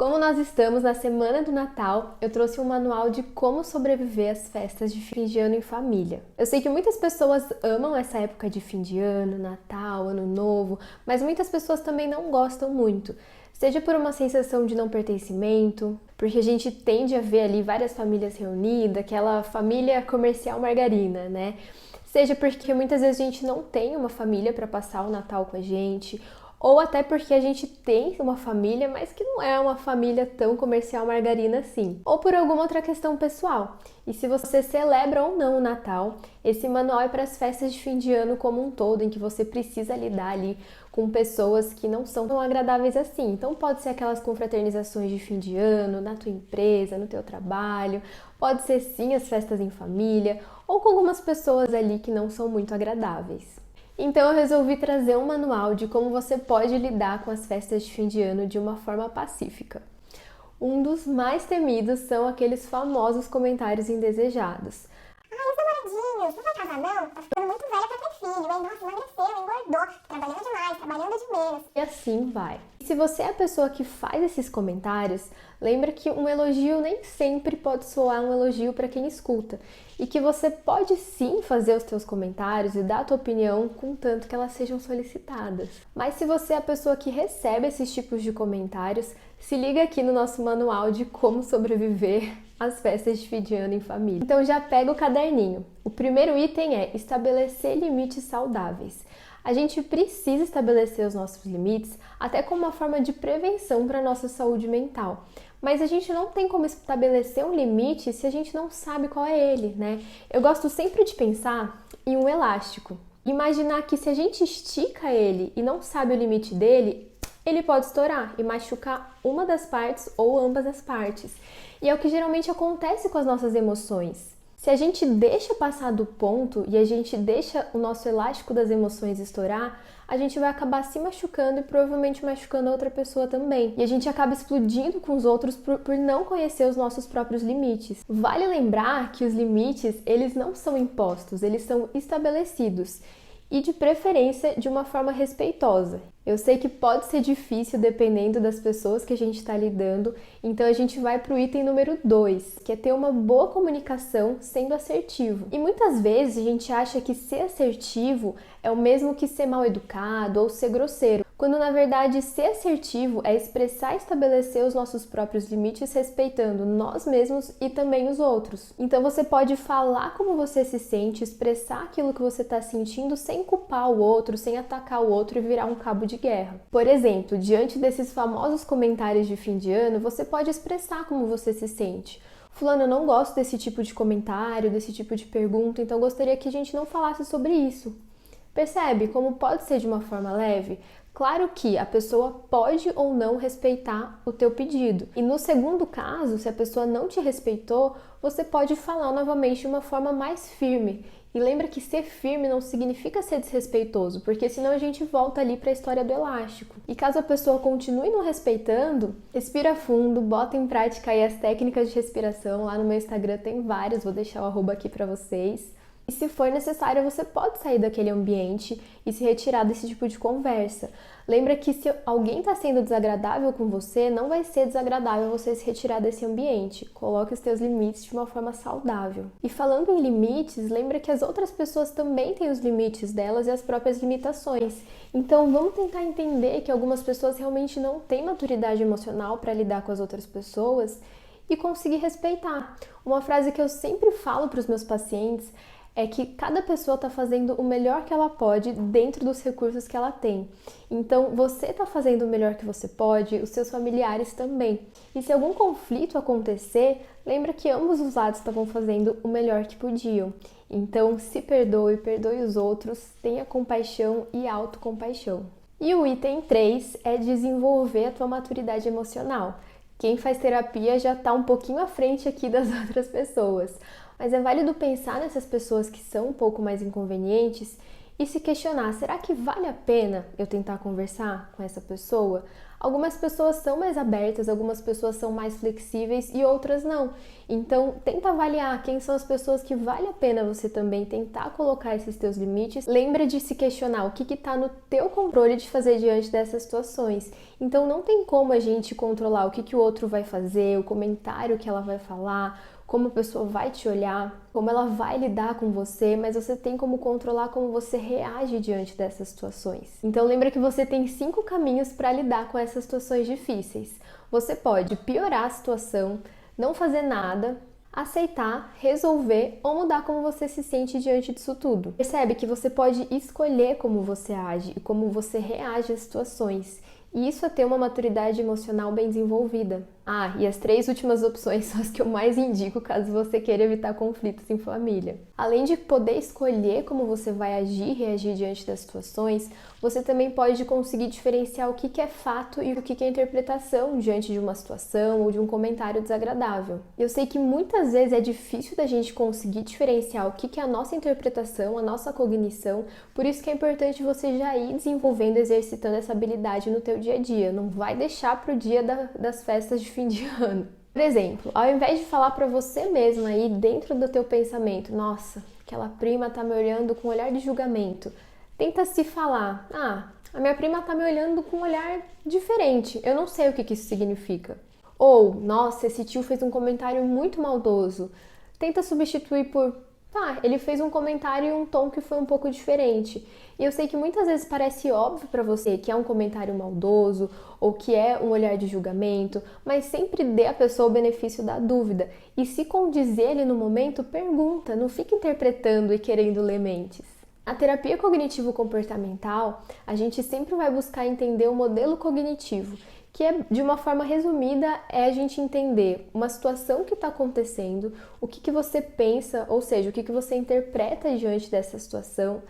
Como nós estamos na semana do Natal, eu trouxe um manual de como sobreviver às festas de fim de ano em família. Eu sei que muitas pessoas amam essa época de fim de ano, Natal, Ano Novo, mas muitas pessoas também não gostam muito. Seja por uma sensação de não pertencimento, porque a gente tende a ver ali várias famílias reunidas, aquela família comercial margarina, né? Seja porque muitas vezes a gente não tem uma família para passar o Natal com a gente, ou até porque a gente tem uma família, mas que não é uma família tão comercial margarina assim. Ou por alguma outra questão pessoal. E se você celebra ou não o Natal, esse manual é para as festas de fim de ano como um todo, em que você precisa lidar ali com pessoas que não são tão agradáveis assim. Então pode ser aquelas confraternizações de fim de ano, na tua empresa, no teu trabalho, pode ser sim as festas em família, ou com algumas pessoas ali que não são muito agradáveis. Então eu resolvi trazer um manual de como você pode lidar com as festas de fim de ano de uma forma pacífica. Um dos mais temidos são aqueles famosos comentários indesejados. Ai, os namoradinhos, não vai casar não? Tá ficando muito velha pra ter filho, hein? Nossa, emagreceu, engordou, trabalhando demais, trabalhando de menos. E assim vai. E se você é a pessoa que faz esses comentários, lembra que um elogio nem sempre pode soar um elogio para quem escuta. E que você pode sim fazer os seus comentários e dar a tua opinião, contanto que elas sejam solicitadas. Mas se você é a pessoa que recebe esses tipos de comentários, se liga aqui no nosso manual de como sobreviver às festas de fim de ano em família. Então já pega o caderninho. O primeiro item é estabelecer limites saudáveis. A gente precisa estabelecer os nossos limites até como uma forma de prevenção para a nossa saúde mental. Mas a gente não tem como estabelecer um limite se a gente não sabe qual é ele, né? Eu gosto sempre de pensar em um elástico. Imaginar que se a gente estica ele e não sabe o limite dele, ele pode estourar e machucar uma das partes ou ambas as partes. E é o que geralmente acontece com as nossas emoções. Se a gente deixa passar do ponto e a gente deixa o nosso elástico das emoções estourar, a gente vai acabar se machucando e provavelmente machucando a outra pessoa também. E a gente acaba explodindo com os outros por não conhecer os nossos próprios limites. Vale lembrar que os limites, eles não são impostos, eles são estabelecidos. E de preferência de uma forma respeitosa. Eu sei que pode ser difícil dependendo das pessoas que a gente está lidando, então a gente vai para o item número 2, que é ter uma boa comunicação sendo assertivo. E muitas vezes a gente acha que ser assertivo é o mesmo que ser mal educado ou ser grosseiro, quando na verdade ser assertivo é expressar e estabelecer os nossos próprios limites respeitando nós mesmos e também os outros. Então você pode falar como você se sente, expressar aquilo que você está sentindo sem culpar o outro, sem atacar o outro e virar um cabo de guerra. Por exemplo, diante desses famosos comentários de fim de ano, você pode expressar como você se sente. Fulano, eu não gosto desse tipo de comentário, desse tipo de pergunta, então gostaria que a gente não falasse sobre isso. Percebe como pode ser de uma forma leve? Claro que a pessoa pode ou não respeitar o teu pedido. E no segundo caso, se a pessoa não te respeitou, você pode falar novamente de uma forma mais firme. E lembra que ser firme não significa ser desrespeitoso, porque senão a gente volta ali para a história do elástico. E caso a pessoa continue não respeitando, respira fundo, bota em prática aí as técnicas de respiração. Lá no meu Instagram tem várias, vou deixar o arroba aqui para vocês. E se for necessário, você pode sair daquele ambiente e se retirar desse tipo de conversa. Lembra que se alguém está sendo desagradável com você, não vai ser desagradável você se retirar desse ambiente. Coloque os teus limites de uma forma saudável. E falando em limites, lembra que as outras pessoas também têm os limites delas e as próprias limitações. Então vamos tentar entender que algumas pessoas realmente não têm maturidade emocional para lidar com as outras pessoas e conseguir respeitar. Uma frase que eu sempre falo para os meus pacientes é que cada pessoa está fazendo o melhor que ela pode dentro dos recursos que ela tem. Então, você está fazendo o melhor que você pode, os seus familiares também. E se algum conflito acontecer, lembra que ambos os lados estavam fazendo o melhor que podiam. Então, se perdoe, perdoe os outros, tenha compaixão e autocompaixão. E o item 3 é desenvolver a tua maturidade emocional. Quem faz terapia já está um pouquinho à frente aqui das outras pessoas. Mas é válido pensar nessas pessoas que são um pouco mais inconvenientes e se questionar, será que vale a pena eu tentar conversar com essa pessoa? Algumas pessoas são mais abertas, algumas pessoas são mais flexíveis e outras não. Então, tenta avaliar quem são as pessoas que vale a pena você também tentar colocar esses teus limites. Lembra de se questionar o que está no teu controle de fazer diante dessas situações. Então, não tem como a gente controlar o que o outro vai fazer, o comentário que ela vai falar, como a pessoa vai te olhar, como ela vai lidar com você, mas você tem como controlar como você reage diante dessas situações. Então lembra que você tem 5 caminhos para lidar com essas situações difíceis. Você pode piorar a situação, não fazer nada, aceitar, resolver ou mudar como você se sente diante disso tudo. Percebe que você pode escolher como você age e como você reage às situações. E isso é ter uma maturidade emocional bem desenvolvida. E as 3 últimas opções são as que eu mais indico caso você queira evitar conflitos em família. Além de poder escolher como você vai agir e reagir diante das situações, você também pode conseguir diferenciar o que é fato e o que é interpretação diante de uma situação ou de um comentário desagradável. Eu sei que muitas vezes é difícil da gente conseguir diferenciar o que é a nossa interpretação, a nossa cognição, por isso que é importante você já ir desenvolvendo, exercitando essa habilidade no teu dia a dia. Não vai deixar para o dia das festas de fim de ano. Por exemplo, ao invés de falar para você mesma aí dentro do teu pensamento, nossa, aquela prima tá me olhando com um olhar de julgamento, tenta se falar, a minha prima tá me olhando com um olhar diferente, eu não sei o que isso significa. Ou, nossa, esse tio fez um comentário muito maldoso. Tenta substituir por, ele fez um comentário em um tom que foi um pouco diferente. E eu sei que muitas vezes parece óbvio para você que é um comentário maldoso ou que é um olhar de julgamento, mas sempre dê à pessoa o benefício da dúvida. E se condizer ali no momento, pergunta, não fica interpretando e querendo ler mentes. Na terapia cognitivo-comportamental, a gente sempre vai buscar entender o modelo cognitivo, que é, de uma forma resumida, é a gente entender uma situação que está acontecendo, o que você pensa, ou seja, o que você interpreta diante dessa situação,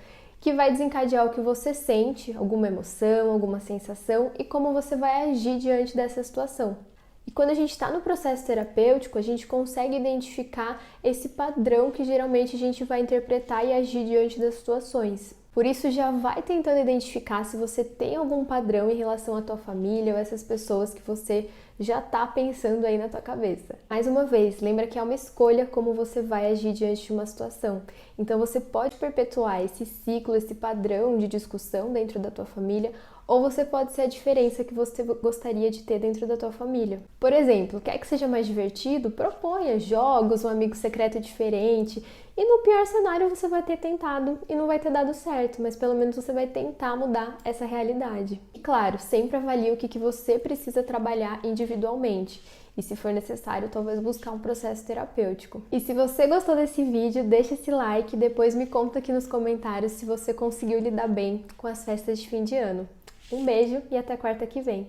que vai desencadear o que você sente, alguma emoção, alguma sensação e como você vai agir diante dessa situação. E quando a gente está no processo terapêutico, a gente consegue identificar esse padrão que geralmente a gente vai interpretar e agir diante das situações. Por isso, já vai tentando identificar se você tem algum padrão em relação à tua família ou essas pessoas que você já tá pensando aí na tua cabeça. Mais uma vez, lembra que é uma escolha como você vai agir diante de uma situação. Então, você pode perpetuar esse ciclo, esse padrão de discussão dentro da tua família, ou você pode ser a diferença que você gostaria de ter dentro da tua família. Por exemplo, quer que seja mais divertido? Proponha jogos, um amigo secreto diferente. E no pior cenário você vai ter tentado e não vai ter dado certo, mas pelo menos você vai tentar mudar essa realidade. E claro, sempre avalie o que você precisa trabalhar individualmente. E se for necessário, talvez buscar um processo terapêutico. E se você gostou desse vídeo, deixa esse like e depois me conta aqui nos comentários se você conseguiu lidar bem com as festas de fim de ano. Um beijo e até quarta que vem!